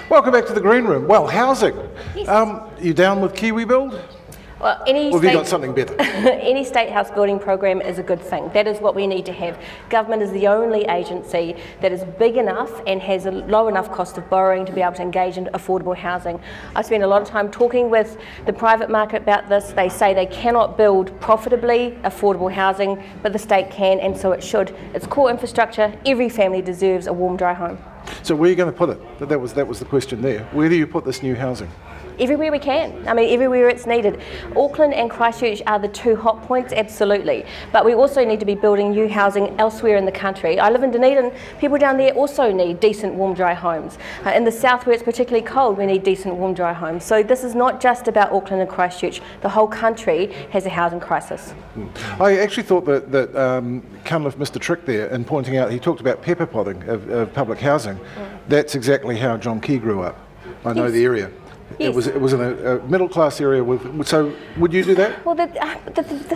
Welcome back to the Green Room. Well, housing. Yes. You down with Kiwi Build? Well, Or have you got something better? Any state house building program is a good thing. That is what we need to have. Government is the only agency that is big enough and has a low enough cost of borrowing to be able to engage in affordable housing. I spend a lot of time talking with the private market about this. They say they cannot build profitably affordable housing, but the state can, and so it should. It's core infrastructure. Every family deserves a warm, dry home. So where are you going to put it? That was the question there. Where do you put this new housing? Everywhere we can. I mean, everywhere it's needed. Auckland and Christchurch are the two hot points, absolutely. But we also need to be building new housing elsewhere in the country. I live in Dunedin. People down there also need decent, warm, dry homes. In the south, where it's particularly cold, we need decent, warm, dry homes. So this is not just about Auckland and Christchurch. The whole country has a housing crisis. I actually thought that Cunliffe missed a trick there in pointing out, he talked about pepper potting of public housing. That's exactly how John Key grew up. I know the area. Yes. It was in a middle class area. So would you do that? Well, the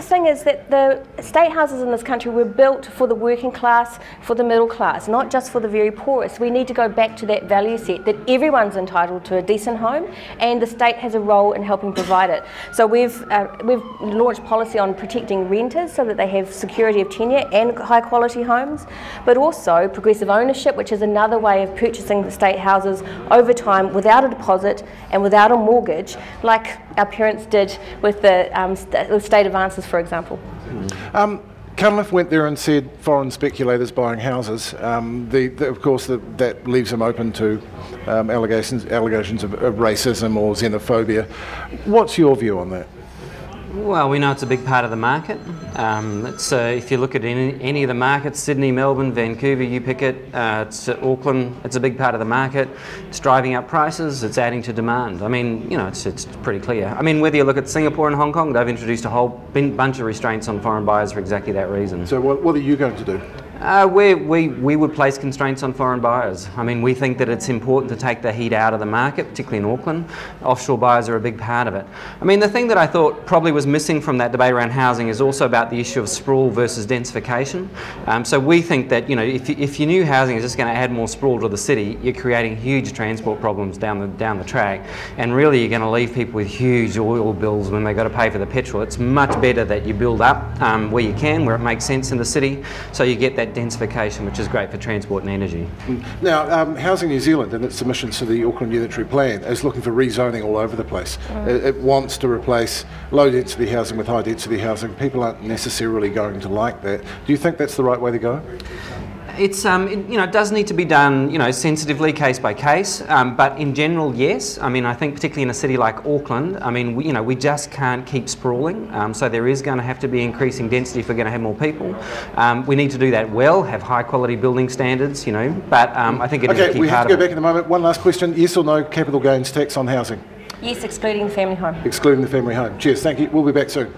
thing is that the state houses in this country were built for the working class, for the middle class, not just for the very poorest. We need to go back to that value set that everyone's entitled to a decent home, and the state has a role in helping provide it. So we've launched policy on protecting renters so that they have security of tenure and high quality homes, but also progressive ownership, which is another way of purchasing the state houses over time without a deposit and without a mortgage, like our parents did with the state advances, for example. Cunliffe went there and said foreign speculators buying houses. Of course, that leaves them open to allegations of racism or xenophobia. What's your view on that? Well, we know it's a big part of the market. If you look at any of the markets, Sydney, Melbourne, Vancouver, you pick it, it's Auckland, it's a big part of the market. It's driving up prices, it's adding to demand. I mean, you know, it's pretty clear. I mean, whether you look at Singapore and Hong Kong, they've introduced a whole bunch of restraints on foreign buyers for exactly that reason. So what are you going to do? We would place constraints on foreign buyers. I mean, we think that it's important to take the heat out of the market, particularly in Auckland. Offshore buyers are a big part of it. I mean, the thing that I thought probably was missing from that debate around housing is also about the issue of sprawl versus densification. So we think that, you know, if your new housing is just going to add more sprawl to the city, you're creating huge transport problems down the track, and really you're going to leave people with huge oil bills when they've got to pay for the petrol. It's much better that you build up where you can, where it makes sense in the city, so you get that densification, which is great for transport and energy. Now, Housing New Zealand, in its submissions to the Auckland Unitary Plan, is looking for rezoning all over the place. It wants to replace low-density housing with high-density housing. People aren't necessarily going to like that. Do you think that's the right way to go? It's it does need to be done, sensitively, case by case. But in general, yes. I mean, I think particularly in a city like Auckland, I mean, we just can't keep sprawling. So there is going to have to be increasing density if we're going to have more people. We need to do that well, have high quality building standards, But I think it is a key part of it. Okay, we have to go back in a moment. One last question: yes or no capital gains tax on housing? Yes, excluding the family home. Excluding the family home. Cheers. Thank you. We'll be back soon.